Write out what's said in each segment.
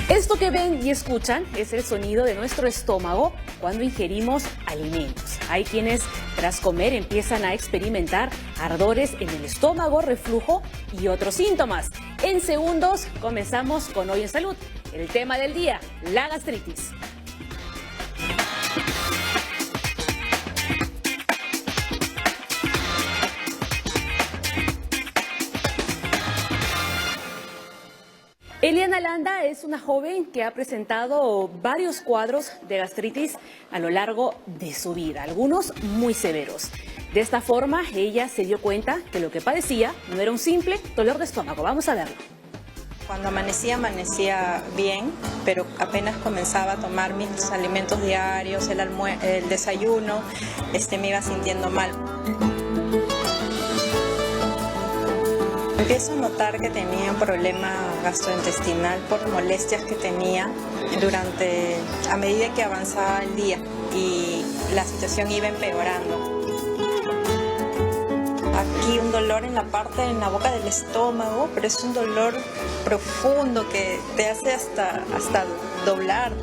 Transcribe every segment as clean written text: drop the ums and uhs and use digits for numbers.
Esto que ven y escuchan es el sonido de nuestro estómago cuando ingerimos alimentos. Hay quienes tras comer empiezan a experimentar ardores en el estómago, reflujo y otros síntomas. En segundos comenzamos con Hoy en Salud. El tema del día, la gastritis. Eliana Landa es una joven que ha presentado varios cuadros de gastritis a lo largo de su vida, algunos muy severos. De esta forma, ella se dio cuenta que lo que padecía no era un simple dolor de estómago. Vamos a verlo. Cuando amanecía bien, pero apenas comenzaba a tomar mis alimentos diarios, el desayuno, me iba sintiendo mal. Empiezo a notar que tenía un problema gastrointestinal por molestias que tenía a medida que avanzaba el día y la situación iba empeorando. Aquí un dolor en la boca del estómago, pero es un dolor profundo que te hace hasta doblar.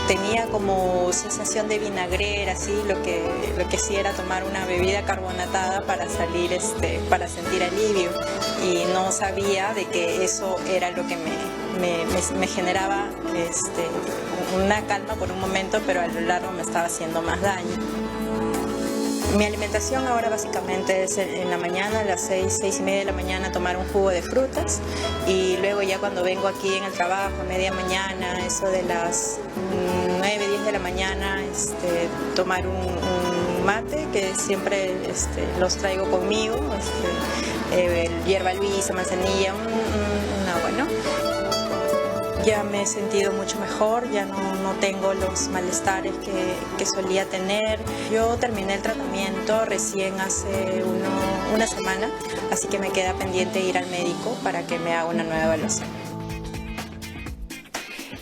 Tenía como sensación de vinagrera, así, lo que sí era tomar una bebida carbonatada para para sentir alivio. Y no sabía de que eso era lo que me generaba una calma por un momento, pero a lo largo me estaba haciendo más daño. Mi alimentación ahora básicamente es en la mañana, a las 6:30 de la mañana, tomar un jugo de frutas, y luego ya cuando vengo aquí en el trabajo a media mañana, eso de las 9:10 de la mañana, tomar un mate, que siempre los traigo conmigo, hierba luisa, manzanilla, un agua, ¿no? Ya me he sentido mucho mejor, ya no tengo los malestares que solía tener. Yo terminé el tratamiento recién hace una semana, así que me queda pendiente ir al médico para que me haga una nueva evaluación.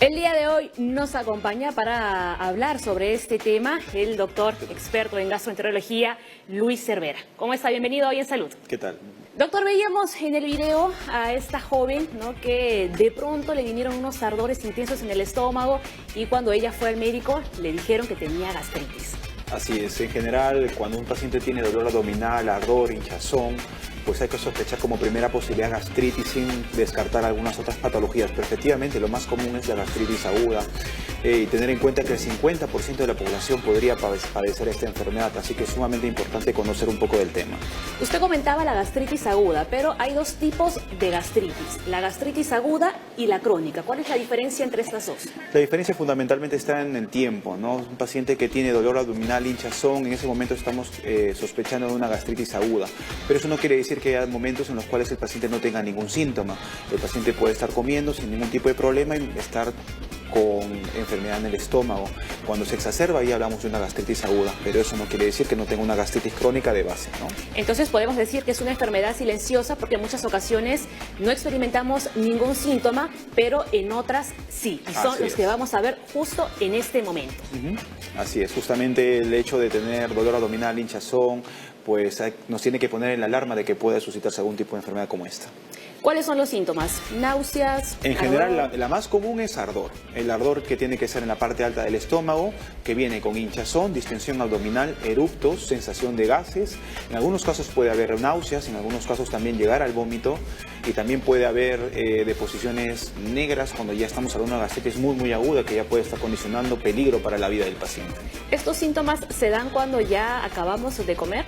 El día de hoy nos acompaña para hablar sobre este tema el doctor experto en gastroenterología, Luis Cervera. ¿Cómo está? Bienvenido Hoy en Salud. ¿Qué tal? Doctor, veíamos en el video a esta joven, ¿no?, que de pronto le vinieron unos ardores intensos en el estómago y cuando ella fue al médico le dijeron que tenía gastritis. Así es, en general cuando un paciente tiene dolor abdominal, ardor, hinchazón, pues hay que sospechar como primera posibilidad gastritis sin descartar algunas otras patologías, pero efectivamente lo más común es la gastritis aguda y tener en cuenta que el 50% de la población podría padecer esta enfermedad, así que es sumamente importante conocer un poco del tema. Usted comentaba la gastritis aguda, pero hay dos tipos de gastritis, la gastritis aguda y la crónica. ¿Cuál es la diferencia entre estas dos? La diferencia fundamentalmente está en el tiempo, ¿no? Un paciente que tiene dolor abdominal, hinchazón, en ese momento estamos sospechando de una gastritis aguda, pero eso no quiere decir que haya momentos en los cuales el paciente no tenga ningún síntoma. El paciente puede estar comiendo sin ningún tipo de problema y estar con enfermedad en el estómago. Cuando se exacerba ahí hablamos de una gastritis aguda, pero eso no quiere decir que no tenga una gastritis crónica de base, ¿no? Entonces podemos decir que es una enfermedad silenciosa porque en muchas ocasiones no experimentamos ningún síntoma, pero en otras sí, y son los que vamos a ver justo en este momento. Así es, justamente el hecho de tener dolor abdominal, hinchazón, pues nos tiene que poner en la alarma de que pueda suscitarse algún tipo de enfermedad como esta. ¿Cuáles son los síntomas? ¿Náuseas? En general, la más común es ardor. El ardor que tiene que ser en la parte alta del estómago, que viene con hinchazón, distensión abdominal, eructos, sensación de gases. En algunos casos puede haber náuseas, en algunos casos también llegar al vómito. Y también puede haber deposiciones negras cuando ya estamos hablando de una gastritis muy aguda que ya puede estar condicionando peligro para la vida del paciente. ¿Estos síntomas se dan cuando ya acabamos de comer?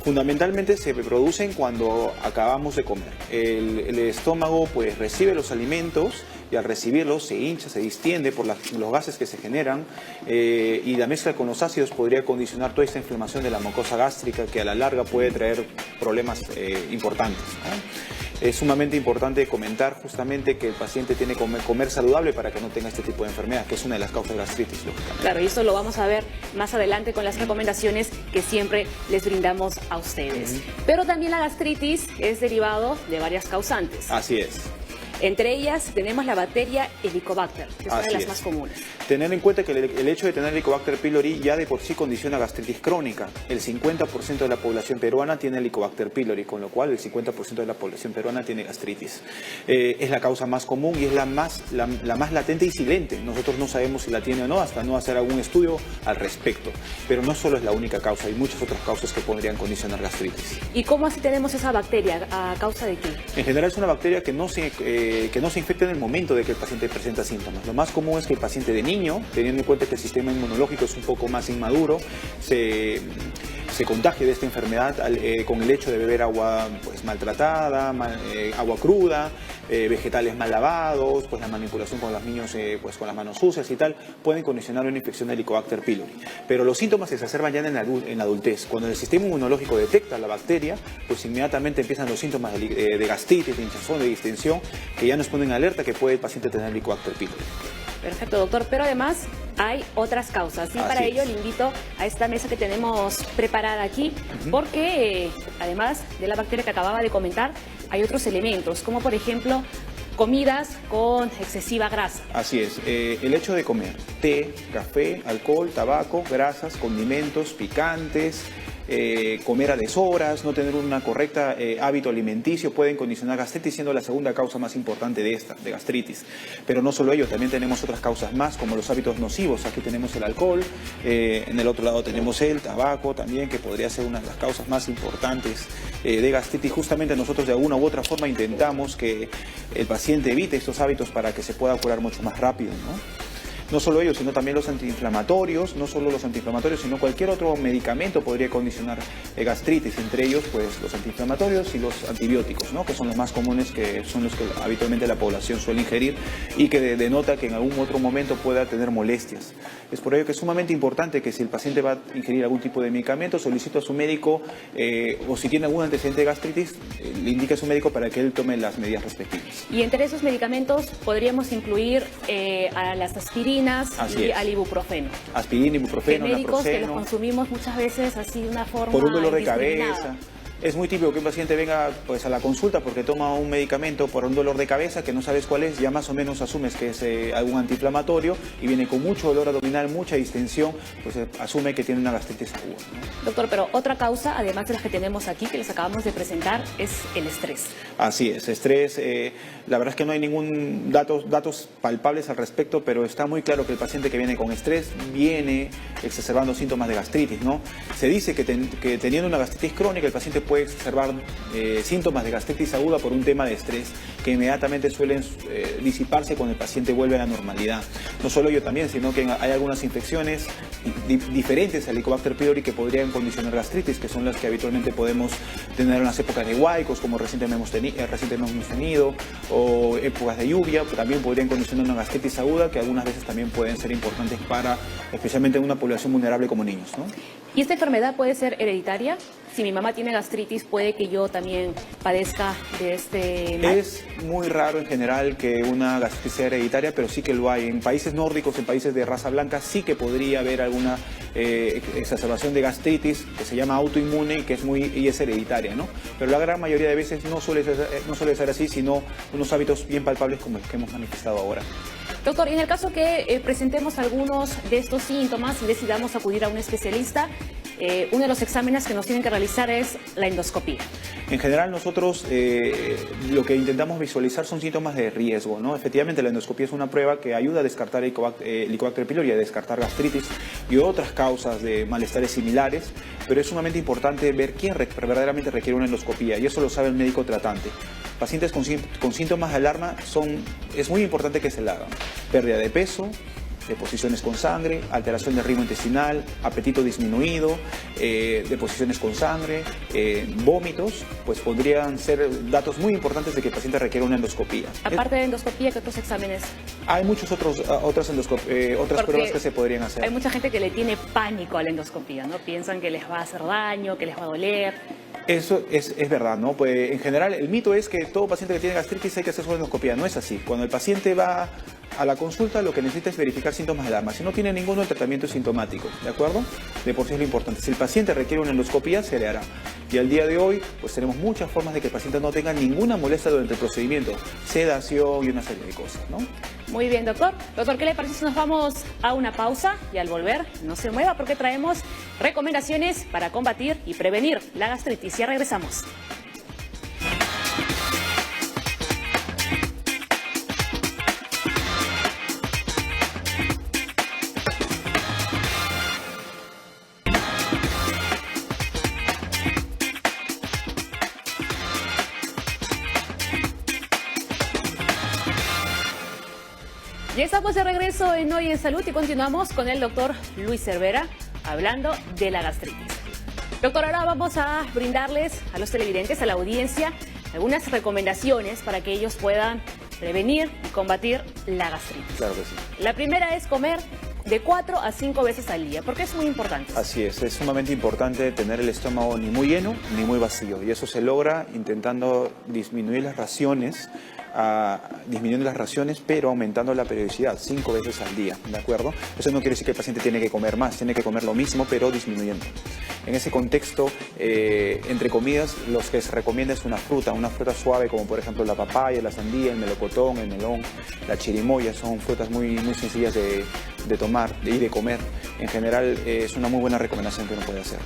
Fundamentalmente se producen cuando acabamos de comer. El estómago pues recibe los alimentos y al recibirlos se hincha, se distiende por los gases que se generan y la mezcla con los ácidos podría condicionar toda esta inflamación de la mucosa gástrica que a la larga puede traer problemas importantes, ¿no? Es sumamente importante comentar justamente que el paciente tiene que comer saludable para que no tenga este tipo de enfermedad, que es una de las causas de gastritis, lógicamente. Claro, y eso lo vamos a ver más adelante con las recomendaciones que siempre les brindamos a ustedes. Pero también la gastritis es derivado de varias causantes. Así es. Entre ellas tenemos la bacteria Helicobacter, que es una de las más comunes. Tener en cuenta que el hecho de tener Helicobacter pylori ya de por sí condiciona gastritis crónica. El 50% de la población peruana tiene Helicobacter pylori, con lo cual el 50% de la población peruana tiene gastritis. Es la causa más común y es la más latente y silente. Nosotros no sabemos si la tiene o no hasta no hacer algún estudio al respecto. Pero no solo es la única causa, hay muchas otras causas que podrían condicionar gastritis. ¿Y cómo así tenemos esa bacteria? ¿A causa de qué? En general es una bacteria que no se infecta en el momento de que el paciente presenta síntomas. Lo más común es que el paciente de niño, teniendo en cuenta que el sistema inmunológico es un poco más inmaduro, se contagie de esta enfermedad con el hecho de beber agua pues, maltratada, agua cruda, vegetales mal lavados, pues la manipulación con los niños pues, con las manos sucias y tal, pueden condicionar una infección de Helicobacter pylori. Pero los síntomas se exacerban ya en la adultez. Cuando el sistema inmunológico detecta la bacteria, pues inmediatamente empiezan los síntomas de gastritis, de hinchazón, de distensión, que ya nos ponen alerta que puede el paciente tener Helicobacter pylori. Perfecto, doctor. Pero además hay otras causas y para ello le invito a esta mesa que tenemos preparada aquí porque además de la bacteria que acababa de comentar, hay otros elementos como por ejemplo comidas con excesiva grasa. Así es, el hecho de comer té, café, alcohol, tabaco, grasas, condimentos, picantes, comer a deshoras, no tener un correcto hábito alimenticio pueden condicionar gastritis, siendo la segunda causa más importante de gastritis. Pero no solo ello, también tenemos otras causas más, como los hábitos nocivos. Aquí tenemos el alcohol, en el otro lado tenemos el tabaco también, que podría ser una de las causas más importantes de gastritis. Justamente nosotros de alguna u otra forma intentamos que el paciente evite estos hábitos para que se pueda curar mucho más rápido, ¿no? No solo ellos, sino también los antiinflamatorios, no solo los antiinflamatorios, sino cualquier otro medicamento podría condicionar gastritis, entre ellos pues los antiinflamatorios y los antibióticos, ¿no? Que son los más comunes, que son los que habitualmente la población suele ingerir y que denota que en algún otro momento pueda tener molestias. Es por ello que es sumamente importante que si el paciente va a ingerir algún tipo de medicamento, solicite a su médico o si tiene algún antecedente de gastritis, le indique a su médico para que él tome las medidas respectivas. Y entre esos medicamentos podríamos incluir a las aspirinas y al ibuprofeno. Aspirina, ibuprofeno, médicos naproxeno. Que los consumimos muchas veces así de una forma por un dolor de cabeza. Es muy típico que un paciente venga pues, a la consulta porque toma un medicamento por un dolor de cabeza que no sabes cuál es, ya más o menos asumes que es algún antiinflamatorio y viene con mucho dolor abdominal, mucha distensión, pues asume que tiene una gastritis aguda, ¿no? Doctor, pero otra causa, además de las que tenemos aquí, que les acabamos de presentar, es el estrés. Así es, estrés, la verdad es que no hay ningún datos palpables al respecto, pero está muy claro que el paciente que viene con estrés viene exacerbando síntomas de gastritis, ¿no? Se dice que teniendo una gastritis crónica el paciente puede exacerbar síntomas de gastritis aguda por un tema de estrés que inmediatamente suelen disiparse cuando el paciente vuelve a la normalidad. No solo ello también, sino que hay algunas infecciones diferentes al Helicobacter pylori que podrían condicionar gastritis, que son las que habitualmente podemos tener en las épocas de huaicos, como recientemente hemos tenido, o épocas de lluvia, que también podrían condicionar una gastritis aguda, que algunas veces también pueden ser importantes para, especialmente en una población vulnerable como niños, ¿no? ¿Y esta enfermedad puede ser hereditaria? Si mi mamá tiene gastritis, ¿puede que yo también padezca de este mal? Es muy raro en general que una gastritis sea hereditaria, pero sí que lo hay. En países nórdicos, en países de raza blanca, sí que podría haber alguna exacerbación de gastritis que se llama autoinmune y es hereditaria, ¿no? Pero la gran mayoría de veces no suele ser así, sino unos hábitos bien palpables como los que hemos manifestado ahora. Doctor, en el caso que presentemos algunos de estos síntomas y decidamos acudir a un especialista, uno de los exámenes que nos tienen que realizar es la endoscopía. En general nosotros lo que intentamos visualizar son síntomas de riesgo, ¿no? Efectivamente la endoscopía es una prueba que ayuda a descartar Helicobacter pylori, a descartar gastritis y otras causas de malestares similares, pero es sumamente importante ver quién verdaderamente requiere una endoscopía y eso lo sabe el médico tratante. Pacientes con síntomas de alarma es muy importante que se la hagan. Pérdida de peso, deposiciones con sangre, alteración del ritmo intestinal, apetito disminuido, deposiciones con sangre, vómitos, pues podrían ser datos muy importantes de que el paciente requiere una endoscopía. Aparte de endoscopía, ¿qué otros exámenes? Hay muchas otras pruebas que se podrían hacer. Hay mucha gente que le tiene pánico a la endoscopía, ¿no? Piensan que les va a hacer daño, que les va a doler. Eso es verdad, ¿no? Pues en general el mito es que todo paciente que tiene gastritis hay que hacer su endoscopía. No es así. Cuando el paciente va a la consulta lo que necesita es verificar síntomas de alarma. Si no tiene ninguno, el tratamiento es sintomático, ¿de acuerdo? De por sí es lo importante. Si el paciente requiere una endoscopía, se le hará. Y al día de hoy, pues tenemos muchas formas de que el paciente no tenga ninguna molestia durante el procedimiento. Sedación y una serie de cosas, ¿no? Muy bien, doctor. Doctor, ¿qué le parece si nos vamos a una pausa? Y al volver, no se mueva porque traemos recomendaciones para combatir y prevenir la gastritis. Ya regresamos. Ya estamos de regreso en Hoy en Salud y continuamos con el doctor Luis Cervera hablando de la gastritis. Doctor, ahora vamos a brindarles a los televidentes, a la audiencia, algunas recomendaciones para que ellos puedan prevenir y combatir la gastritis. Claro que sí. La primera es comer de 4 a 5 veces al día, porque es muy importante. Así es sumamente importante tener el estómago ni muy lleno ni muy vacío, y eso se logra intentando disminuir las raciones, pero aumentando la periodicidad, 5 veces al día, ¿de acuerdo? Eso no quiere decir que el paciente tiene que comer más, tiene que comer lo mismo, pero disminuyendo. En ese contexto, entre comidas, los que se recomienda es una fruta suave, como por ejemplo la papaya, la sandía, el melocotón, el melón, la chirimoya. Son frutas muy sencillas de tomar y de comer. En general, es una muy buena recomendación que uno puede hacer.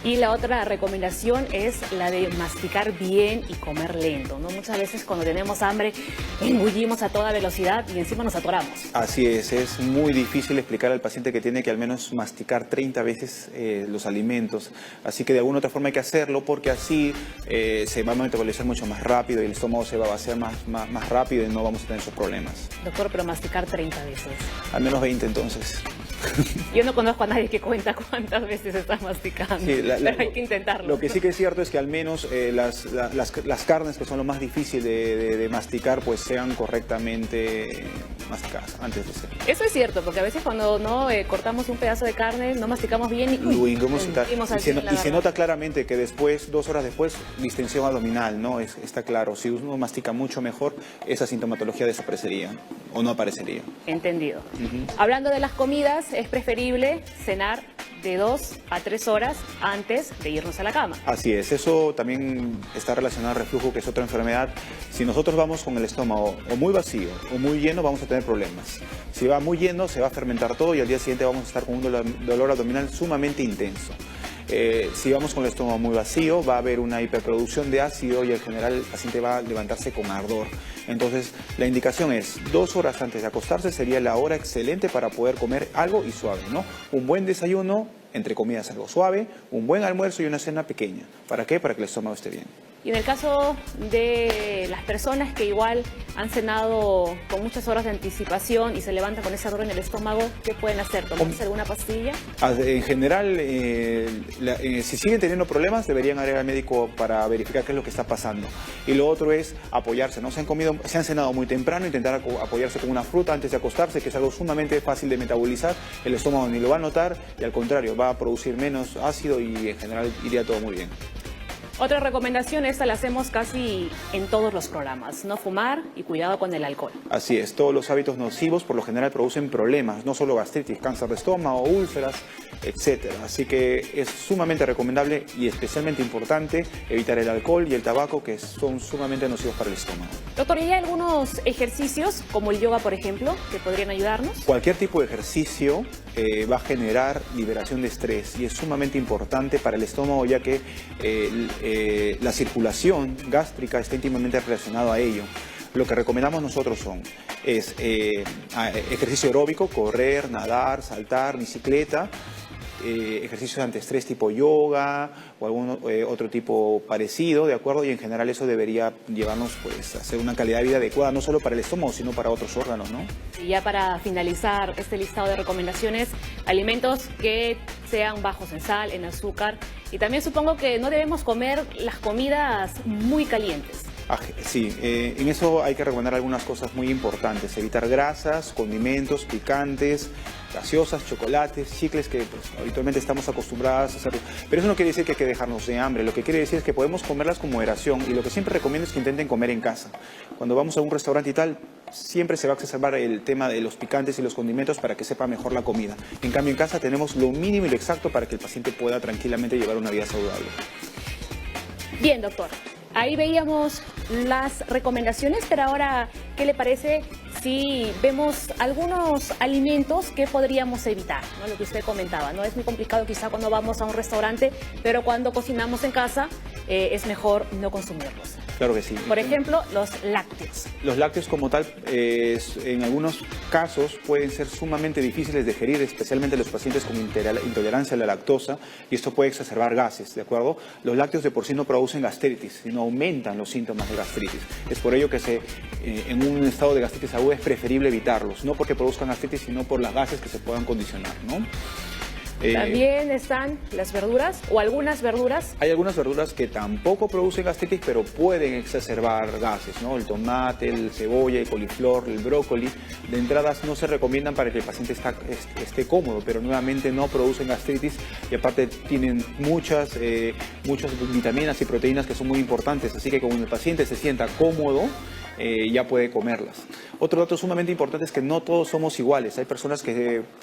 Y la otra recomendación es la de masticar bien y comer lento, ¿no? Muchas veces cuando tenemos hambre engullimos a toda velocidad y encima nos atoramos. Así es muy difícil explicar al paciente que tiene que al menos masticar 30 veces los alimentos. Así que de alguna otra forma hay que hacerlo, porque así se va a metabolizar mucho más rápido y el estómago se va a vaciar más rápido y no vamos a tener esos problemas. Doctor, pero masticar 30 veces. Al menos 20 entonces. Yo no conozco a nadie que cuenta cuántas veces está masticando, sí, pero hay que intentarlo. Lo que sí que es cierto es que al menos las carnes, que son lo más difícil de masticar, pues sean correctamente masticadas antes de ser. Eso es cierto, porque a veces cuando no cortamos un pedazo de carne, no masticamos bien y se nota claramente que después, 2 horas después, distensión abdominal, ¿no? Está claro. Si uno mastica mucho mejor, esa sintomatología desaparecería o no aparecería. Entendido. Hablando de las comidas, es preferible cenar de 2 a 3 horas antes de irnos a la cama. Así es, eso también está relacionado al reflujo, que es otra enfermedad. Si nosotros vamos con el estómago o muy vacío o muy lleno, vamos a tener problemas. Si va muy lleno, se va a fermentar todo y al día siguiente vamos a estar con un dolor abdominal sumamente intenso. Si vamos con el estómago muy vacío, va a haber una hiperproducción de ácido y en general el paciente va a levantarse con ardor. Entonces, la indicación es 2 horas antes de acostarse sería la hora excelente para poder comer algo y suave, ¿no? Un buen desayuno, entre comidas algo suave, un buen almuerzo y una cena pequeña. ¿Para qué? Para que el estómago esté bien. Y en el caso de las personas que igual han cenado con muchas horas de anticipación y se levantan con ese ardor en el estómago, ¿qué pueden hacer? ¿Tomarse alguna pastilla? En general, si siguen teniendo problemas, deberían ir al médico para verificar qué es lo que está pasando. Y lo otro es apoyarse, ¿no? Se han cenado muy temprano, intentar apoyarse con una fruta antes de acostarse, que es algo sumamente fácil de metabolizar. El estómago ni lo va a notar y al contrario, va a producir menos ácido y en general iría todo muy bien. Otra recomendación, esta la hacemos casi en todos los programas, no fumar y cuidado con el alcohol. Así es, todos los hábitos nocivos por lo general producen problemas, no solo gastritis, cáncer de estómago, úlceras, etcétera. Así que es sumamente recomendable y especialmente importante evitar el alcohol y el tabaco, que son sumamente nocivos para el estómago. Doctor, ¿y hay algunos ejercicios, como el yoga, por ejemplo, que podrían ayudarnos? Cualquier tipo de ejercicio va a generar liberación de estrés y es sumamente importante para el estómago, ya que la circulación gástrica está íntimamente relacionada a ello. Lo que recomendamos nosotros es ejercicio aeróbico, correr, nadar, saltar, bicicleta, ejercicios antiestrés tipo yoga o algún otro tipo parecido, ¿de acuerdo? Y en general eso debería llevarnos pues, a hacer una calidad de vida adecuada, no solo para el estómago, sino para otros órganos, ¿no? Y ya para finalizar este listado de recomendaciones, alimentos que sean bajos en sal, en azúcar, y también supongo que no debemos comer las comidas muy calientes. Sí, en eso hay que recomendar algunas cosas muy importantes: evitar grasas, condimentos, picantes, gaseosas, chocolates, chicles, que pues, habitualmente estamos acostumbrados a hacerlo. Pero eso no quiere decir que hay que dejarnos de hambre, lo que quiere decir es que podemos comerlas con moderación, y lo que siempre recomiendo es que intenten comer en casa. Cuando vamos a un restaurante y tal, siempre se va a exacerbar el tema de los picantes y los condimentos para que sepa mejor la comida. En cambio, en casa tenemos lo mínimo y lo exacto para que el paciente pueda tranquilamente llevar una vida saludable. Bien, doctor. Ahí veíamos las recomendaciones, pero ahora, ¿qué le parece si vemos algunos alimentos que podríamos evitar? ¿No? Lo que usted comentaba, ¿no? Es muy complicado quizá cuando vamos a un restaurante, pero cuando cocinamos en casa es mejor no consumirlos. Claro que sí. Por ejemplo, los lácteos. Los lácteos como tal, en algunos casos pueden ser sumamente difíciles de digerir, especialmente los pacientes con intolerancia a la lactosa, y esto puede exacerbar gases, ¿de acuerdo? Los lácteos de por sí no producen gastritis, sino aumentan los síntomas de gastritis. Es por ello que en un estado de gastritis aguda es preferible evitarlos, no porque produzcan gastritis, sino por las gases que se puedan condicionar, ¿no? También están las verduras o algunas verduras. Hay algunas verduras que tampoco producen gastritis, pero pueden exacerbar gases, ¿no? El tomate, el cebolla, el coliflor, el brócoli. De entradas no se recomiendan para que el paciente esté cómodo, pero nuevamente no producen gastritis y aparte tienen muchas vitaminas y proteínas que son muy importantes, así que cuando el paciente se sienta cómodo, ya puede comerlas. Otro dato sumamente importante es que no todos somos iguales. Hay personas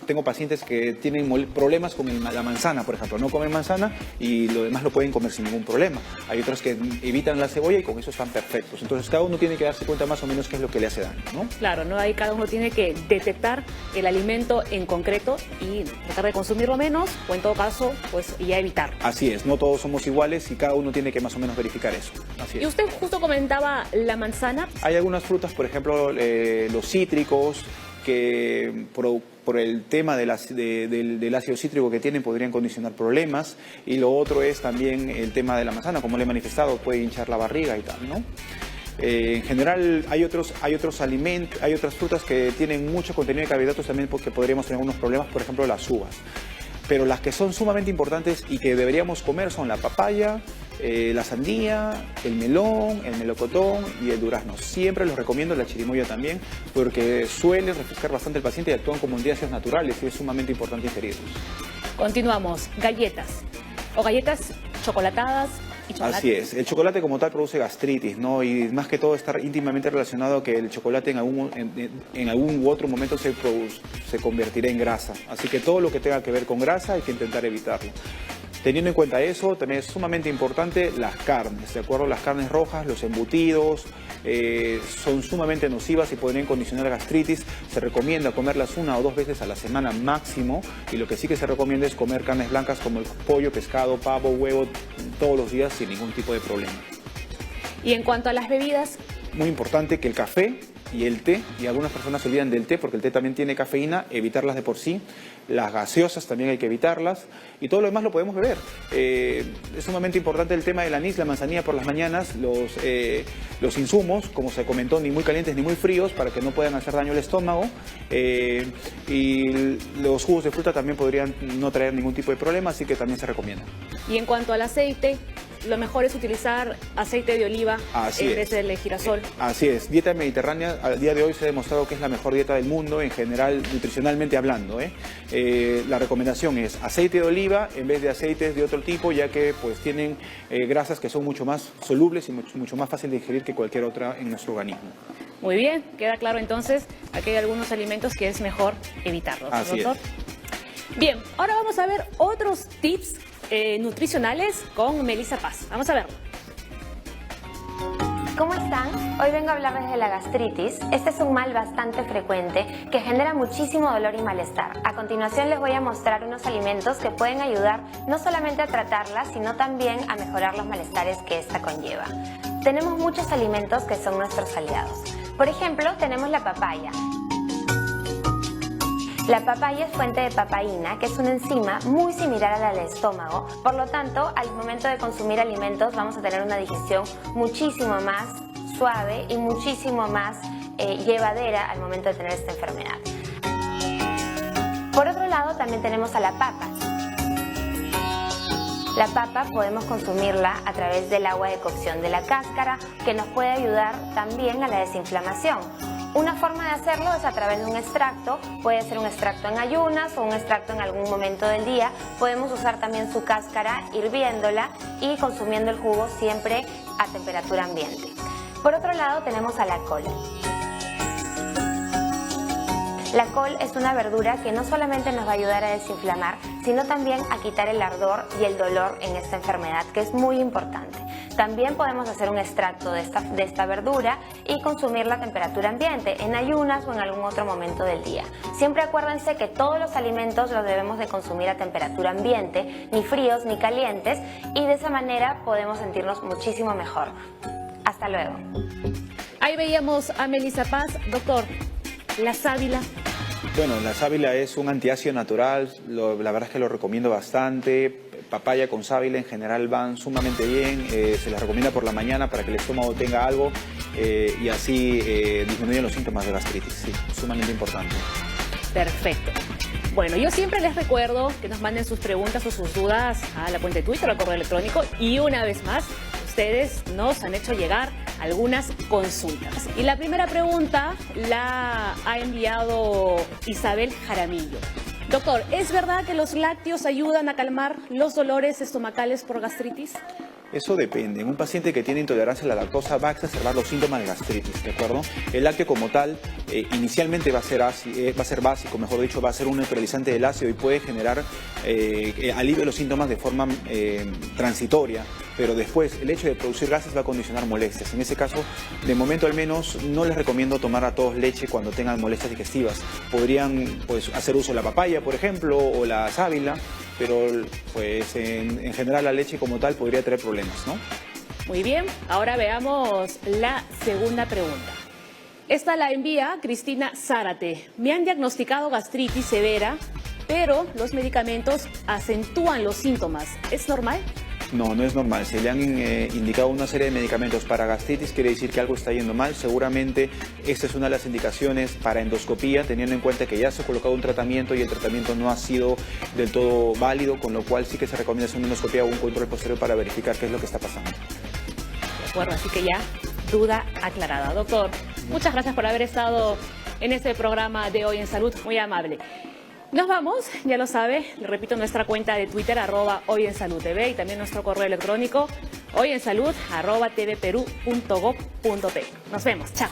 tengo pacientes que tienen problemas con la manzana, por ejemplo. No comen manzana y lo demás lo pueden comer sin ningún problema. Hay otros que evitan la cebolla y con eso están perfectos. Entonces cada uno tiene que darse cuenta más o menos qué es lo que le hace daño, ¿no? Claro, ¿no? Ahí cada uno tiene que detectar el alimento en concreto y tratar de consumirlo menos o en todo caso, pues ya evitarlo. Así es, no todos somos iguales y cada uno tiene que más o menos verificar eso. Así es. Y usted justo comentaba la manzana. Hay algunas frutas, por ejemplo, los cítricos, que por el tema del ácido cítrico que tienen podrían condicionar problemas. Y lo otro es también el tema de la manzana, como le he manifestado, puede hinchar la barriga y tal, ¿no? En general hay otros alimentos, hay otras frutas que tienen mucho contenido de carbohidratos también porque podríamos tener unos problemas, por ejemplo las uvas. Pero las que son sumamente importantes y que deberíamos comer son la papaya, la sandía, el melón, el melocotón y el durazno. Siempre los recomiendo, la chirimoya también, porque suele refrescar bastante al paciente y actúan como antiácidos naturales y es sumamente importante ingerirlos. Continuamos, galletas o galletas chocolatadas y chocolate. Así es, el chocolate como tal produce gastritis, ¿no? Y más que todo está íntimamente relacionado a que el chocolate en algún u otro momento se convertirá en grasa. Así que todo lo que tenga que ver con grasa hay que intentar evitarlo. Teniendo en cuenta eso, también es sumamente importante las carnes, ¿de acuerdo? Las carnes rojas, los embutidos, son sumamente nocivas y podrían condicionar gastritis. Se recomienda comerlas 1 o 2 veces a la semana máximo y lo que sí que se recomienda es comer carnes blancas como el pollo, pescado, pavo, huevo, todos los días sin ningún tipo de problema. Y en cuanto a las bebidas, muy importante que el café y el té, y algunas personas se olvidan del té porque el té también tiene cafeína, evitarlas de por sí. Las gaseosas también hay que evitarlas y todo lo demás lo podemos beber. Es sumamente importante el tema del anís, la manzanilla por las mañanas, los insumos, como se comentó, ni muy calientes ni muy fríos para que no puedan hacer daño al estómago, y los jugos de fruta también podrían no traer ningún tipo de problema, así que también se recomienda. Y en cuanto al aceite, lo mejor es utilizar aceite de oliva en vez del girasol. Así es, dieta mediterránea al día de hoy se ha demostrado que es la mejor dieta del mundo en general, nutricionalmente hablando, la recomendación es aceite de oliva en vez de aceites de otro tipo, ya que pues tienen grasas que son mucho más solubles y mucho más fáciles de digerir que cualquier otra en nuestro organismo. Muy bien, queda claro entonces, aquí hay algunos alimentos que es mejor evitarlos, Así doctor. Es. Bien, ahora vamos a ver otros tips nutricionales con Melissa Paz. Vamos a verlo. ¿Cómo están? Hoy vengo a hablarles de la gastritis. Este es un mal bastante frecuente que genera muchísimo dolor y malestar. A continuación les voy a mostrar unos alimentos que pueden ayudar no solamente a tratarla, sino también a mejorar los malestares que esta conlleva. Tenemos muchos alimentos que son nuestros aliados. Por ejemplo, tenemos la papaya. La papaya es fuente de papaína, que es una enzima muy similar a la del estómago. Por lo tanto, al momento de consumir alimentos vamos a tener una digestión muchísimo más suave y muchísimo más llevadera al momento de tener esta enfermedad. Por otro lado, también tenemos a la papa. La papa podemos consumirla a través del agua de cocción de la cáscara, que nos puede ayudar también a la desinflamación. Una forma de hacerlo es a través de un extracto, puede ser un extracto en ayunas o un extracto en algún momento del día. Podemos usar también su cáscara hirviéndola y consumiendo el jugo siempre a temperatura ambiente. Por otro lado tenemos a la col. La col es una verdura que no solamente nos va a ayudar a desinflamar, sino también a quitar el ardor y el dolor en esta enfermedad, que es muy importante. También podemos hacer un extracto de esta verdura y consumirla a temperatura ambiente, en ayunas o en algún otro momento del día. Siempre acuérdense que todos los alimentos los debemos de consumir a temperatura ambiente, ni fríos ni calientes, y de esa manera podemos sentirnos muchísimo mejor. Hasta luego. Ahí veíamos a Melissa Paz. Doctor, la sábila. Bueno, la sábila es un antiácido natural, la verdad es que lo recomiendo bastante. Papaya con sábila en general van sumamente bien, se les recomienda por la mañana para que el estómago tenga algo y así disminuyen los síntomas de gastritis, sí, sumamente importante. Perfecto. Bueno, yo siempre les recuerdo que nos manden sus preguntas o sus dudas a la cuenta de Twitter o al correo electrónico, y una vez más, ustedes nos han hecho llegar algunas consultas. Y la primera pregunta la ha enviado Isabel Jaramillo. Doctor, ¿es verdad que los lácteos ayudan a calmar los dolores estomacales por gastritis? Eso depende. En un paciente que tiene intolerancia a la lactosa va a exacerbar los síntomas de gastritis, ¿de acuerdo? El lácteo como tal inicialmente va a ser básico, mejor dicho, va a ser un neutralizante del ácido y puede generar alivio de los síntomas de forma transitoria, pero después el hecho de producir gases va a condicionar molestias. En ese caso, de momento al menos, no les recomiendo tomar a todos leche cuando tengan molestias digestivas. Podrían hacer uso de la papaya, por ejemplo, o la sábila, pero pues en general la leche como tal podría traer problemas, ¿no? Muy bien, ahora veamos la segunda pregunta. Esta la envía Cristina Zárate. Me han diagnosticado gastritis severa, pero los medicamentos acentúan los síntomas. ¿Es normal? No, no es normal. Si le han indicado una serie de medicamentos para gastritis, quiere decir que algo está yendo mal. Seguramente esta es una de las indicaciones para endoscopía, teniendo en cuenta que ya se ha colocado un tratamiento y el tratamiento no ha sido del todo válido, con lo cual sí que se recomienda hacer una endoscopía o un control posterior para verificar qué es lo que está pasando. De acuerdo, así que ya duda aclarada. Doctor, muchas gracias por haber estado en este programa de Hoy en Salud, muy amable. Nos vamos, ya lo sabe, le repito, nuestra cuenta de Twitter, @hoyensaludtv, y también nuestro correo electrónico, hoyensalud@tvperú.gov.p. Nos vemos, chao.